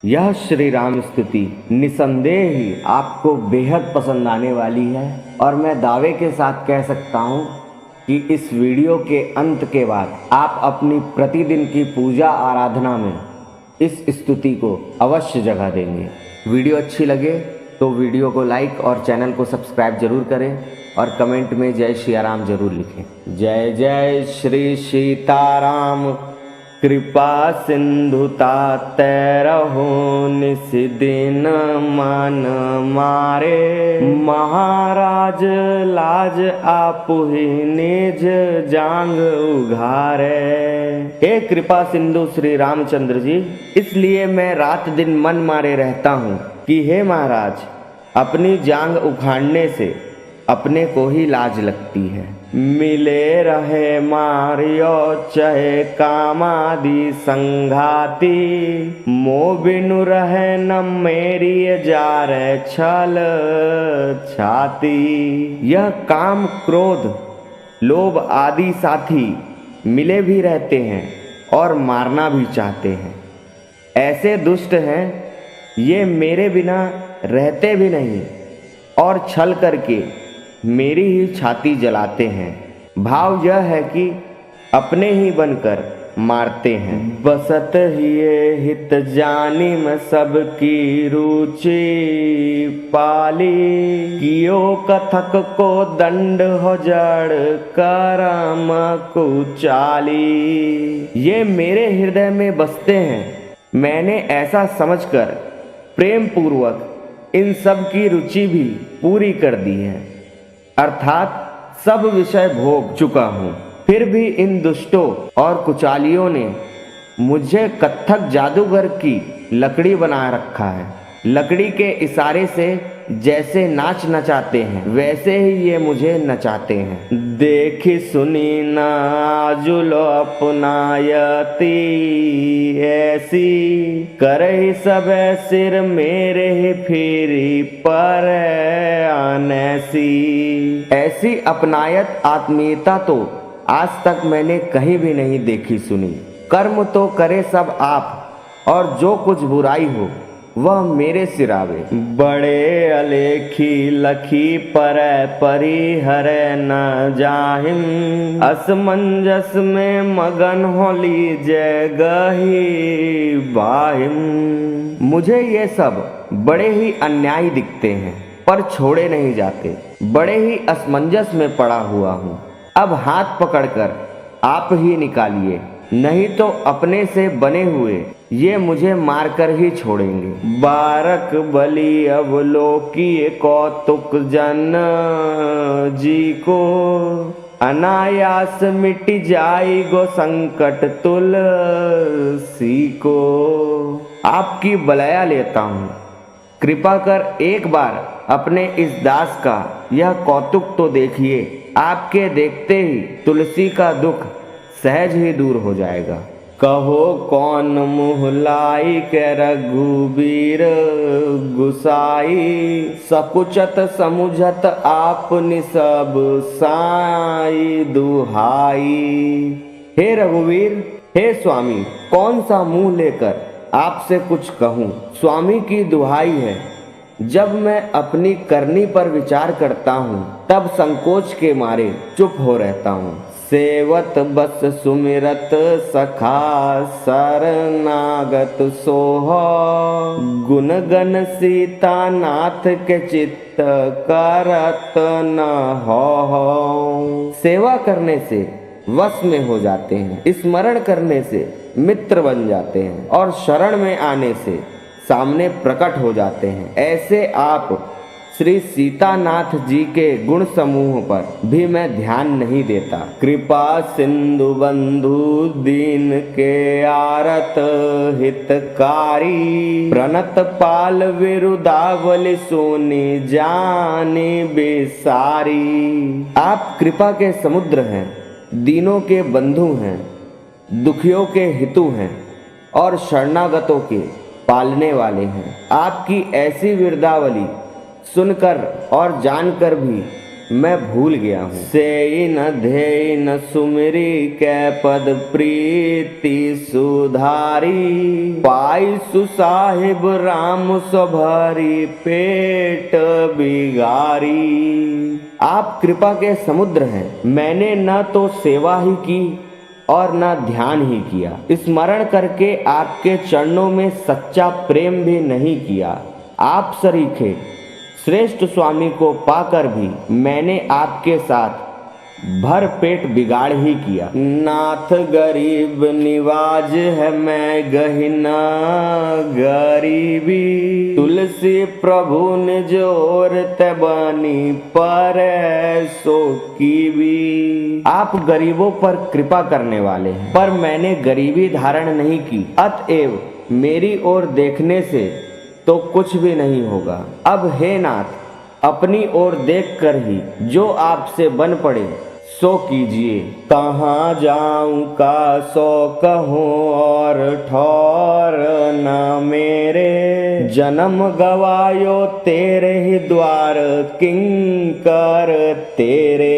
यह श्री राम स्तुति निसंदेह ही आपको बेहद पसंद आने वाली है और मैं दावे के साथ कह सकता हूँ कि इस वीडियो के अंत के बाद आप अपनी प्रतिदिन की पूजा आराधना में इस स्तुति को अवश्य जगह देंगे। वीडियो अच्छी लगे तो वीडियो को लाइक और चैनल को सब्सक्राइब जरूर करें और कमेंट में जय सियाराम जरूर लिखें। जय जय श्री सीताराम कृपा सिंधुता तैरहो निस दिन मन मारे, महाराज लाज आपुहि निज जांग उघारे। हे कृपा सिंधु श्री रामचंद्र जी, इसलिए मैं रात दिन मन मारे रहता हूँ कि हे महाराज अपनी जांग उखाड़ने से अपने को ही लाज लगती है। मिले रहे मारियो चहे कामादि संघाती, मो बिनु रहे न मेरी जा रे छल छाती। यह काम क्रोध लोभ आदि साथी मिले भी रहते हैं और मारना भी चाहते हैं। ऐसे दुष्ट हैं ये मेरे बिना रहते भी नहीं और छल करके मेरी ही छाती जलाते हैं। भाव यह है कि अपने ही बनकर मारते हैं। बसत हिये हित जानी में सबकी रुचि पाली, कियो कथक को दंड हो जड़ करम कुचाली। ये मेरे हृदय में बसते हैं, मैंने ऐसा समझकर प्रेम पूर्वक इन सब की रुचि भी पूरी कर दी है, अर्थात सब विषय भोग चुका हूँ। फिर भी इन दुष्टों और कुचालियों ने मुझे कत्थक जादूगर की लकड़ी बना रखा है। लकड़ी के इशारे से जैसे नाच नचाते हैं वैसे ही ये मुझे नचाते हैं। देखी सुनी न आजुलो अपनायती ऐसी, करही सब सिर मेरे ही फिरी पर अनैसी। ऐसी अपनायत आत्मीयता तो आज तक मैंने कहीं भी नहीं देखी सुनी। कर्म तो करे सब आप और जो कुछ बुराई हो वह मेरे सिरावे। बड़े अलेखी लखी पर परिहर न जाहिम, असमंजस में मगन हो लीजे गही बाहिम। मुझे ये सब बड़े ही अन्याय दिखते हैं पर छोड़े नहीं जाते। बड़े ही असमंजस में पड़ा हुआ हूँ। अब हाथ पकड़कर आप ही निकालिए, नहीं तो अपने से बने हुए ये मुझे मारकर ही छोड़ेंगे। बारक बलि अवलोकी कौतुक जन जी को, अनायास मिट जाई गो संकट तुलसी को। आपकी बलया लेता हूँ, कृपा कर एक बार अपने इस दास का यह कौतुक तो देखिए। आपके देखते ही तुलसी का दुख सहज ही दूर हो जाएगा। कहो कौन मुँह लाई के रघुबीर गुसाई, सकुचत समुझत आपनि सब साई दुहाई। हे रघुवीर, हे स्वामी, कौन सा मुंह लेकर आपसे कुछ कहूँ। स्वामी की दुहाई है, जब मैं अपनी करनी पर विचार करता हूँ तब संकोच के मारे चुप हो रहता हूँ। सेवत बस सुमिरत सखा शरणागत सोह, गुण गण सीता नाथ के चित्त करत न हो। सेवा करने से वश में हो जाते हैं, स्मरण करने से मित्र बन जाते हैं और शरण में आने से सामने प्रकट हो जाते हैं। ऐसे आप श्री सीतानाथ जी के गुण समूह पर भी मैं ध्यान नहीं देता। कृपा सिंधु बंधु दीन के आरत हितकारी, प्रणत पाल विरुदावली सोनी जानी बेसारी। आप कृपा के समुद्र हैं, दीनों के बंधु हैं, दुखियों के हितु हैं और शरणागतों के पालने वाले हैं। आपकी ऐसी विरदावली सुनकर और जानकर भी मैं भूल गया हूँ। से न धे न सुमिरी कै पद प्रीति सुधारी, पाई सुसाहिब राम स्वभारी पेट बिगारी। आप कृपा के समुद्र हैं, मैंने न तो सेवा ही की और न ध्यान ही किया, स्मरण करके आपके चरणों में सच्चा प्रेम भी नहीं किया। आप सरीखे श्रेष्ठ स्वामी को पाकर भी मैंने आपके साथ भर पेट बिगाड़ ही किया। नाथ गरीब निवाज है मैं गहिना गरीबी, तुलसी प्रभु निज ओर तबनी पर सो की भी। आप गरीबों पर कृपा करने वाले हैं, पर मैंने गरीबी धारण नहीं की, अतएव मेरी ओर देखने से तो कुछ भी नहीं होगा। अब हे नाथ, अपनी ओर देखकर ही जो आपसे बन पड़े सो कीजिए। कहाँ जाऊं का सो कहूँ और ठौर न मेरे, जन्म गवायो तेरे ही द्वार किंकर तेरे।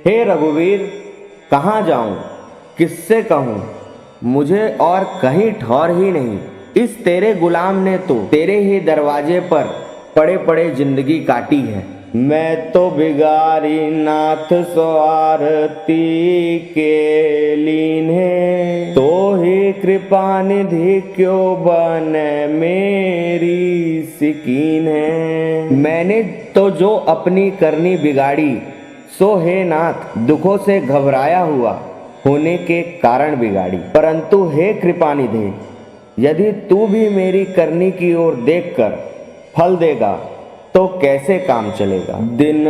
हे रघुवीर, कहाँ जाऊं, किससे कहूँ, मुझे और कहीं ठौर ही नहीं। इस तेरे गुलाम ने तो तेरे ही दरवाजे पर पड़े पड़े जिंदगी काटी है। मैं तो बिगारी नाथ स्वार्थी के लीन्हे, तो ही कृपा निधि क्यों बने मेरी सिकीन है। मैंने तो जो अपनी करनी बिगाड़ी, सो हे नाथ दुखों से घबराया हुआ होने के कारण बिगाड़ी। परंतु हे कृपानिधि, यदि तू भी मेरी करनी की ओर देखकर फल देगा तो कैसे काम चलेगा। दिन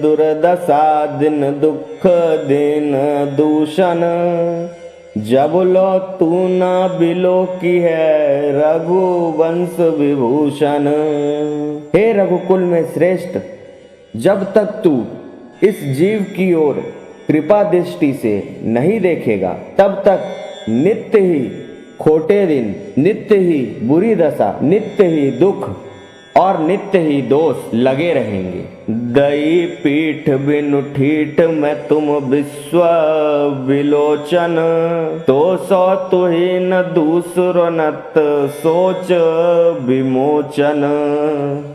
दुर्दशा दिन दुख दिन दूषण, जब लो तू न बिलो की है रघुवंश विभूषण। हे रघुकुल में श्रेष्ठ, जब तक तू इस जीव की ओर कृपा दृष्टि से नहीं देखेगा, तब तक नित्य ही खोटे दिन, नित्य ही बुरी दशा, नित्य ही दुख और नित्य ही दोष लगे रहेंगे। दई पीठ बिनु ठीठ मैं तुम विश्व विलोचन, तो सो तुहि न दूसरो नत सोच विमोचन।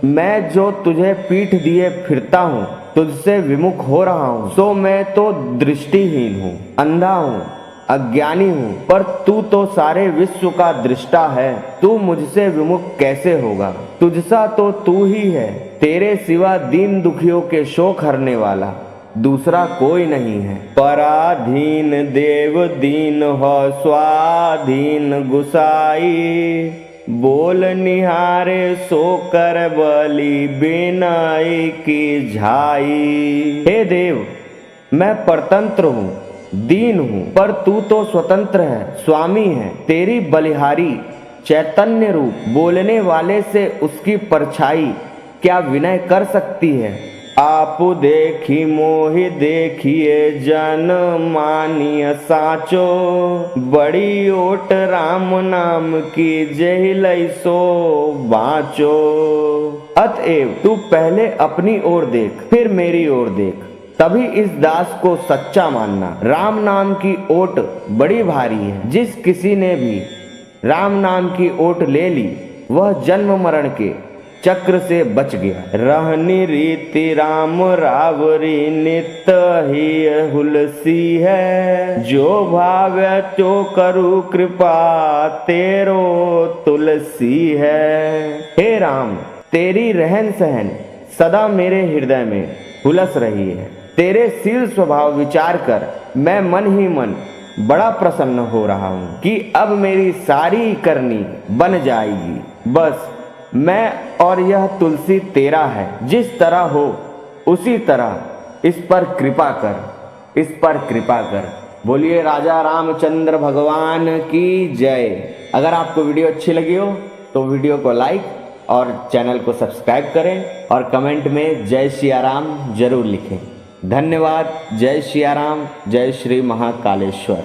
मैं जो तुझे पीठ दिए फिरता हूँ, तुझसे विमुख हो रहा हूँ, सो मैं तो दृष्टिहीन हूँ, अंधा हूँ, अज्ञानी हूँ, पर तू तो सारे विश्व का दृष्टा है। तू मुझसे विमुख कैसे होगा। तुझसा तो तू ही है, तेरे सिवा दीन दुखियों के शोक हरने वाला दूसरा कोई नहीं है। पराधीन देव दीन हो स्वाधीन गुसाई, बोल निहारे सो कर बलि बिनाई की झाई। हे देव, मैं परतंत्र हूँ, दीन हूँ, पर तू तो स्वतंत्र है, स्वामी है। तेरी बलिहारी चैतन्य रूप बोलने वाले से उसकी परछाई क्या विनय कर सकती है। आप देखी मोहि देखिए जन मानिय साचो, बड़ी ओट राम नाम की जेहि लई सो बाँचो। अतएव तू पहले अपनी ओर देख, फिर मेरी ओर देख, तभी इस दास को सच्चा मानना। राम नाम की ओट बड़ी भारी है, जिस किसी ने भी राम नाम की ओट ले ली, वह जन्म मरण के चक्र से बच गया। रहनी रीति राम रावरी नित ही हुलसी है, जो भावे तो करू कृपा तेरो तुलसी है। हे राम, तेरी रहन सहन सदा मेरे हृदय में हुलस रही है। तेरे शील स्वभाव विचार कर मैं मन ही मन बड़ा प्रसन्न हो रहा हूँ कि अब मेरी सारी करनी बन जाएगी। बस मैं और यह तुलसी तेरा है, जिस तरह हो उसी तरह इस पर कृपा कर, इस पर कृपा कर। बोलिए राजा रामचंद्र भगवान की जय। अगर आपको वीडियो अच्छी लगी हो तो वीडियो को लाइक और चैनल को सब्सक्राइब करें और कमेंट में जय सिया राम जरूर लिखें। धन्यवाद। जय सिया राम, जय श्री महाकालेश्वर।